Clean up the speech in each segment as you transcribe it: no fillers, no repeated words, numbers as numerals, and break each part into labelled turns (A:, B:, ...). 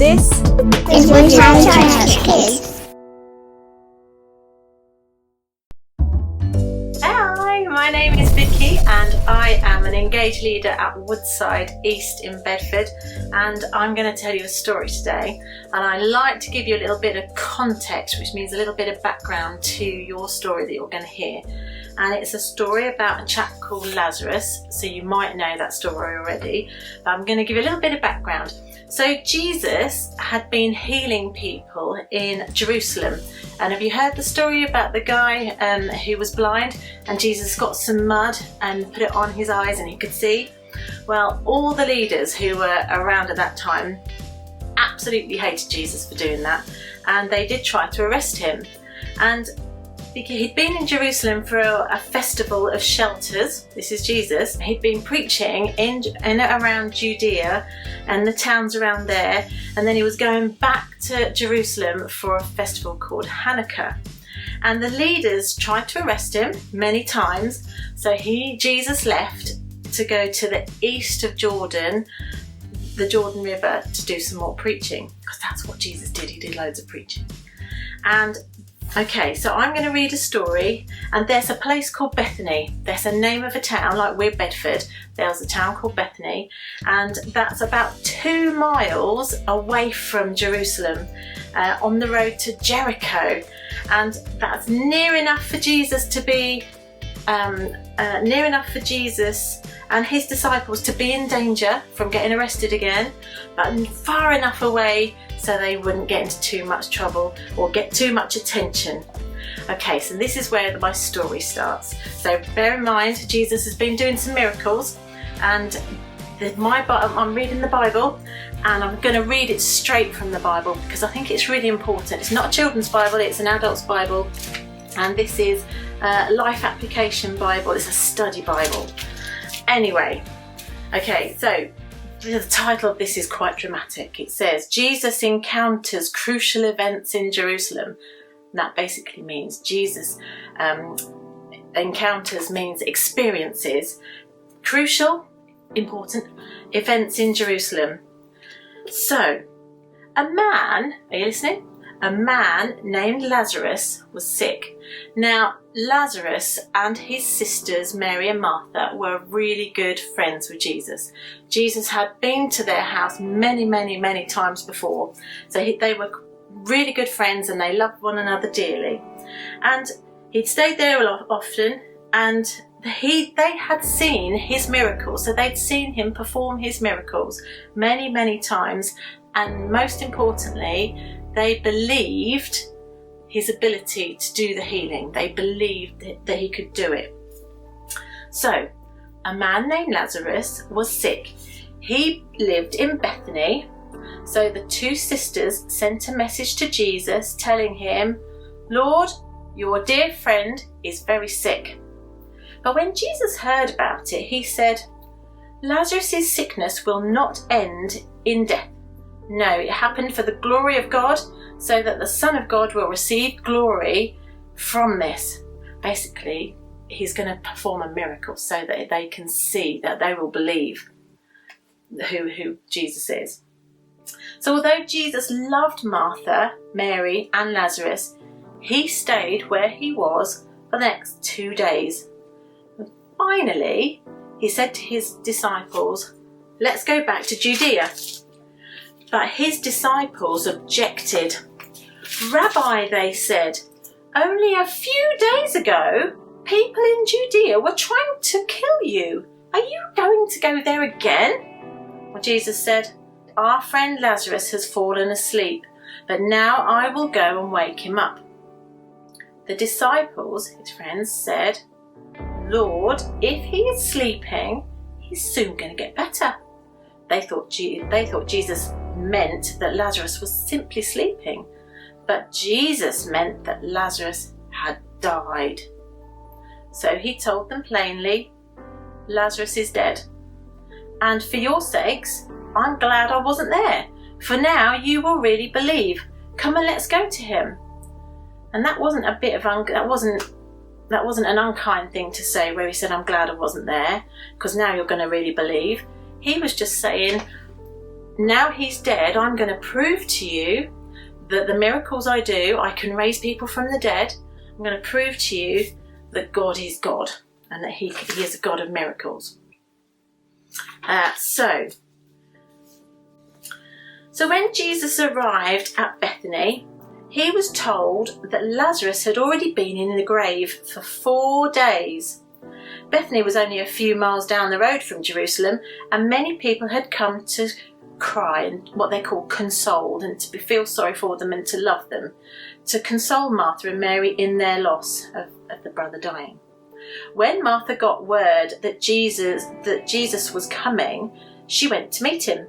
A: This
B: is Woodside Kids.
A: Hi, my name is Vicky and I am an Engage leader at Woodside East in Bedford, and I'm going to tell you a story today, and I like to give you a little bit of context, which means a little bit of background to your story that you're going to hear. And it's a story about a chap called Lazarus, so you might know that story already, but I'm going to give you a little bit of background. So Jesus had been healing people in Jerusalem, and have you heard the story about the guy who was blind, and Jesus got some mud and put it on his eyes and he could see? Well, all the leaders who were around at that time absolutely hated Jesus for doing that, and they did try to arrest him. And he'd been in Jerusalem for a festival of shelters. This is Jesus. He'd been preaching in and around Judea and the towns around there, and then he was going back to Jerusalem for a festival called Hanukkah. And the leaders tried to arrest him many times, so Jesus left to go to the east of Jordan, the Jordan River, to do some more preaching, because that's what Jesus did. He did loads of preaching. And okay, so I'm going to read a story, and there's a place called Bethany. There's a name of a town, like we're Bedford. There's a town called Bethany, and that's about 2 miles away from Jerusalem, on the road to Jericho. And that's near enough for Jesus to be, near enough for Jesus and his disciples to be in danger from getting arrested again, but far enough away so they wouldn't get into too much trouble or get too much attention. Okay, so this is where my story starts. So bear in mind, Jesus has been doing some miracles, and I'm reading the Bible, and I'm going to read it straight from the Bible because I think it's really important. It's not a children's Bible, it's an adult's Bible, and this is a life application Bible. It's a study Bible. Anyway, okay, so the title of this is quite dramatic. It says, Jesus encounters crucial events in Jerusalem. And that basically means Jesus encounters means experiences, crucial, important events in Jerusalem. So, a man, are you listening? A man named Lazarus was sick. Now, Lazarus and his sisters, Mary and Martha, were really good friends with Jesus. Jesus had been to their house many, many, many times before. So they were really good friends and they loved one another dearly. And he'd stayed there a lot often, and they had seen his miracles. So they'd seen him perform his miracles many, many times. And most importantly, they believed his ability to do the healing. They believed that he could do it. So, a man named Lazarus was sick. He lived in Bethany. So the 2 sisters sent a message to Jesus telling him, "Lord, your dear friend is very sick." But when Jesus heard about it, he said, "Lazarus' sickness will not end in death. No, it happened for the glory of God, so that the Son of God will receive glory from this." Basically, he's going to perform a miracle so that they can see, that they will believe who Jesus is. So although Jesus loved Martha, Mary and Lazarus, he stayed where he was for the next 2 days. And finally, he said to his disciples, "Let's go back to Judea." But his disciples objected. "Rabbi," they said, "only a few days ago, people in Judea were trying to kill you. Are you going to go there again?" Well, Jesus said, "Our friend Lazarus has fallen asleep, but now I will go and wake him up." The disciples, his friends, said, "Lord, if he is sleeping, he's soon going to get better." They thought Jesus meant that Lazarus was simply sleeping, but Jesus meant that Lazarus had died. So he told them plainly, "Lazarus is dead. And for your sakes, I'm glad I wasn't there, for now you will really believe. Come and let's go to him." And that wasn't that wasn't an unkind thing to say, where he said, "I'm glad I wasn't there, because now you're going to really believe." He was just saying, now he's dead, I'm going to prove to you that the miracles I do, I can raise people from the dead. I'm going to prove to you that God is God and that he is a God of miracles. So when Jesus arrived at Bethany, he was told that Lazarus had already been in the grave for 4 days. Bethany was only a few miles down the road from Jerusalem, and many people had come to cry and what they call console, and to feel sorry for them and to love them, to console Martha and Mary in their loss of the brother dying. When Martha got word that Jesus was coming, she went to meet him,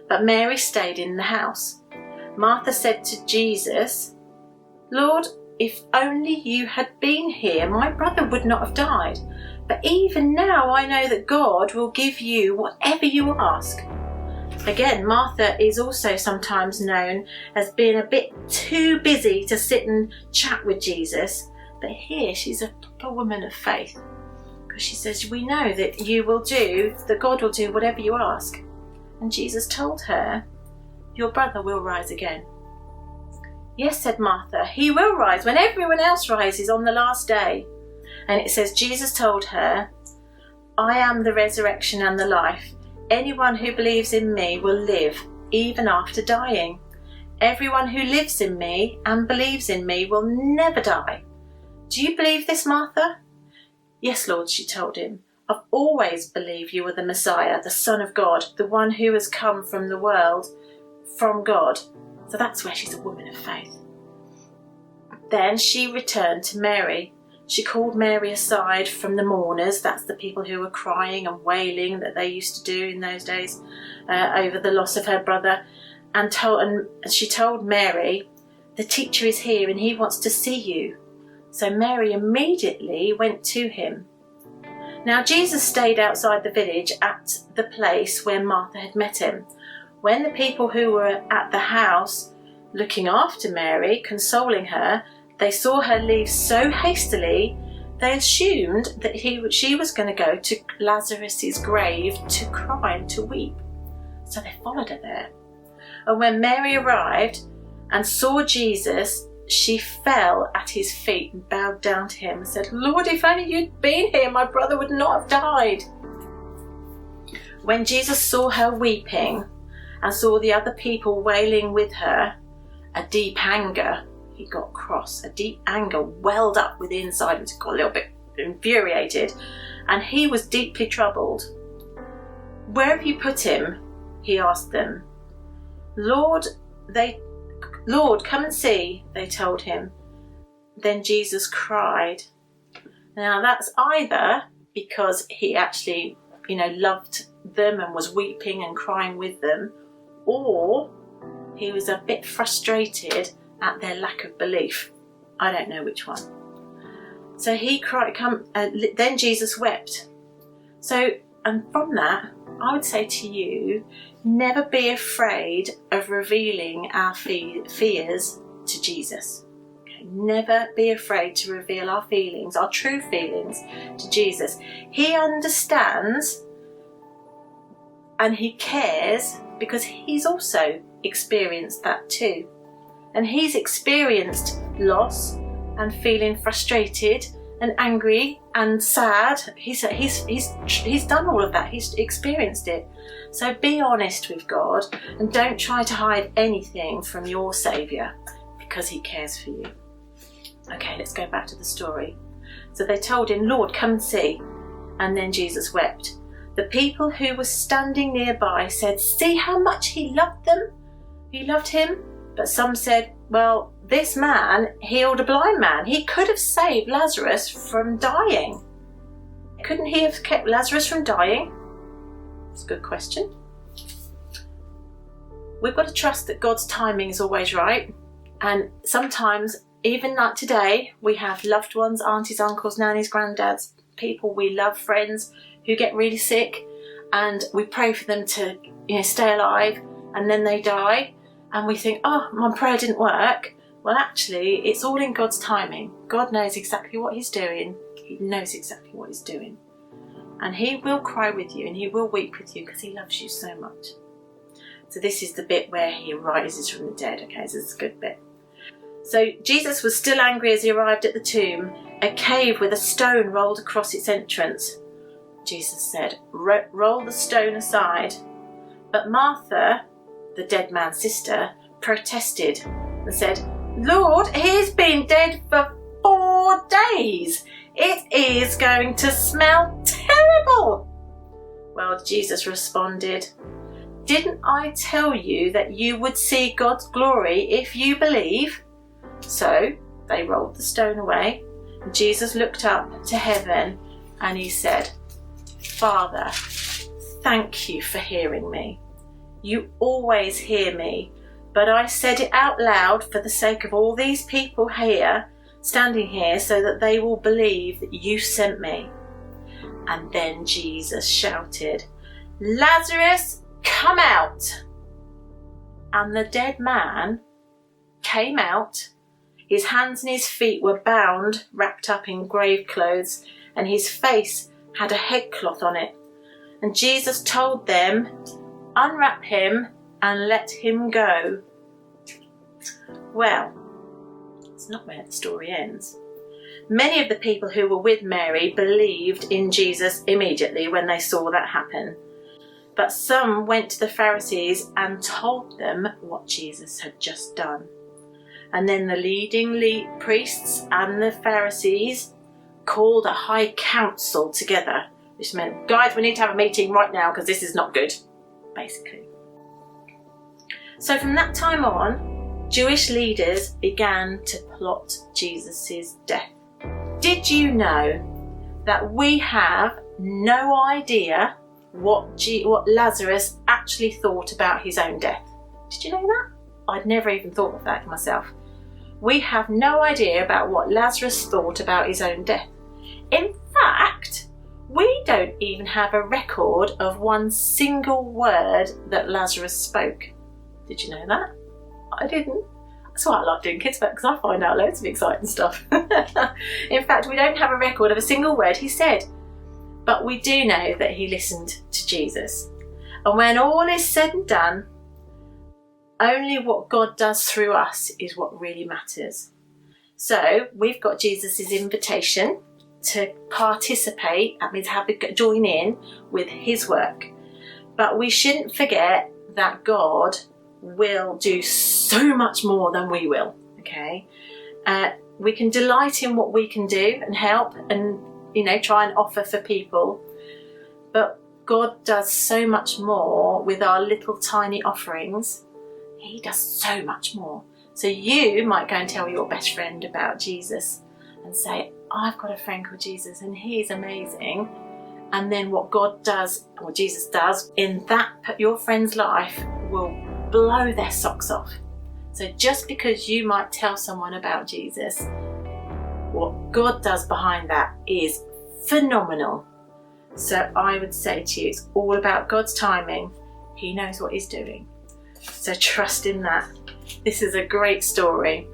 A: but Mary stayed in the house. Martha said to Jesus, "Lord, if only you had been here, my brother would not have died. But even now I know that God will give you whatever you ask." Again, Martha is also sometimes known as being a bit too busy to sit and chat with Jesus. But here she's a proper woman of faith, because she says, "We know that God will do whatever you ask." And Jesus told her, "Your brother will rise again." "Yes," said Martha, "he will rise when everyone else rises on the last day." And it says, Jesus told her, "I am the resurrection and the life. Anyone who believes in me will live, even after dying. Everyone who lives in me and believes in me will never die. Do you believe this, Martha?" "Yes, Lord," she told him. "I've always believed you were the Messiah, the Son of God, the one who has come from the world, from God." So that's where she's a woman of faith. Then she returned to Mary. She called Mary aside from the mourners, that's the people who were crying and wailing that they used to do in those days over the loss of her brother, and she told Mary, "The teacher is here and he wants to see you." So Mary immediately went to him. Now Jesus stayed outside the village at the place where Martha had met him. When the people who were at the house looking after Mary, consoling her, they saw her leave so hastily, they assumed that she was going to go to Lazarus's grave to cry and to weep. So they followed her there. And when Mary arrived and saw Jesus, she fell at his feet and bowed down to him and said, "Lord, if only you'd been here, my brother would not have died." When Jesus saw her weeping and saw the other people wailing with her, a deep anger, he got cross, a deep anger welled up within inside him. He got a little bit infuriated, and he was deeply troubled. "Where have you put him?" he asked them. Lord, come and see," they told him. Then Jesus cried. Now that's either because he actually, loved them and was weeping and crying with them, or he was a bit frustrated at their lack of belief. I don't know which one. So he cried, then Jesus wept. And from that, I would say to you, never be afraid of revealing our fears to Jesus. Okay? Never be afraid to reveal our feelings, our true feelings, to Jesus. He understands and he cares because he's also experienced that too. And he's experienced loss and feeling frustrated and angry and sad. He's done all of that. He's experienced it. So be honest with God and don't try to hide anything from your Saviour, because he cares for you. Okay, let's go back to the story. So they told him, "Lord, come and see." And then Jesus wept. The people who were standing nearby said, "See how much he loved them." He loved him. But some said, "Well, this man healed a blind man. He could have saved Lazarus from dying. Couldn't he have kept Lazarus from dying?" That's a good question. We've got to trust that God's timing is always right. And sometimes, even like today, we have loved ones, aunties, uncles, nannies, granddads, people we love, friends who get really sick, and we pray for them to stay alive, and then they die. And we think, "Oh, my prayer didn't work." Well, actually, it's all in God's timing. God knows exactly what he's doing. He knows exactly what he's doing. And he will cry with you and he will weep with you because he loves you so much. So this is the bit where he rises from the dead. Okay, so it's a good bit. So Jesus was still angry as he arrived at the tomb, a cave with a stone rolled across its entrance. Jesus said, "Roll the stone aside." But Martha, the dead man's sister, protested and said, "Lord, he's been dead for 4 days. It is going to smell terrible." Well, Jesus responded, "Didn't I tell you that you would see God's glory if you believe?" So they rolled the stone away. Jesus looked up to heaven and he said, "Father, thank you for hearing me. You always hear me, but I said it out loud for the sake of all these people here, standing here, so that they will believe that you sent me." And then Jesus shouted, "Lazarus, come out!" And the dead man came out. His hands and his feet were bound, wrapped up in grave clothes, and his face had a headcloth on it. And Jesus told them, "Unwrap him and let him go." Well, it's not where the story ends. Many of the people who were with Mary believed in Jesus immediately when they saw that happen. But some went to the Pharisees and told them what Jesus had just done. And then the leading priests and the Pharisees called a high council together, which meant, "Guys, we need to have a meeting right now because this is not good," basically. So from that time on, Jewish leaders began to plot Jesus' death. Did you know that we have no idea what Lazarus actually thought about his own death? Did you know that? I'd never even thought of that myself. We have no idea about what Lazarus thought about his own death. In fact, we don't even have a record of one single word that Lazarus spoke. Did you know that? I didn't. That's why I like doing kids' work, because I find out loads of exciting stuff. In fact, we don't have a record of a single word he said. But we do know that he listened to Jesus. And when all is said and done, only what God does through us is what really matters. So we've got Jesus' invitation to participate, that means join in with his work. But we shouldn't forget that God will do so much more than we will, okay? We can delight in what we can do and help and, try and offer for people. But God does so much more with our little tiny offerings. He does so much more. So you might go and tell your best friend about Jesus and say, "I've got a friend called Jesus and he's amazing." And then what God does, or Jesus does, in your friend's life will blow their socks off. So just because you might tell someone about Jesus, what God does behind that is phenomenal. So I would say to you, it's all about God's timing. He knows what he's doing. So trust in that. This is a great story.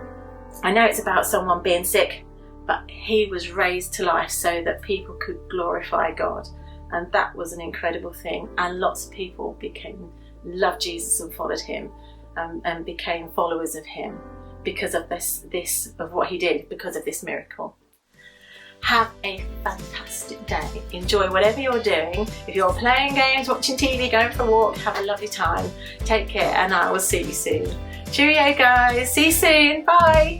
A: I know it's about someone being sick, but he was raised to life so that people could glorify God. And that was an incredible thing. And lots of people loved Jesus and followed him and became followers of him because of of what he did, because of this miracle. Have a fantastic day. Enjoy whatever you're doing. If you're playing games, watching TV, going for a walk, have a lovely time. Take care and I will see you soon. Cheerio guys. See you soon. Bye.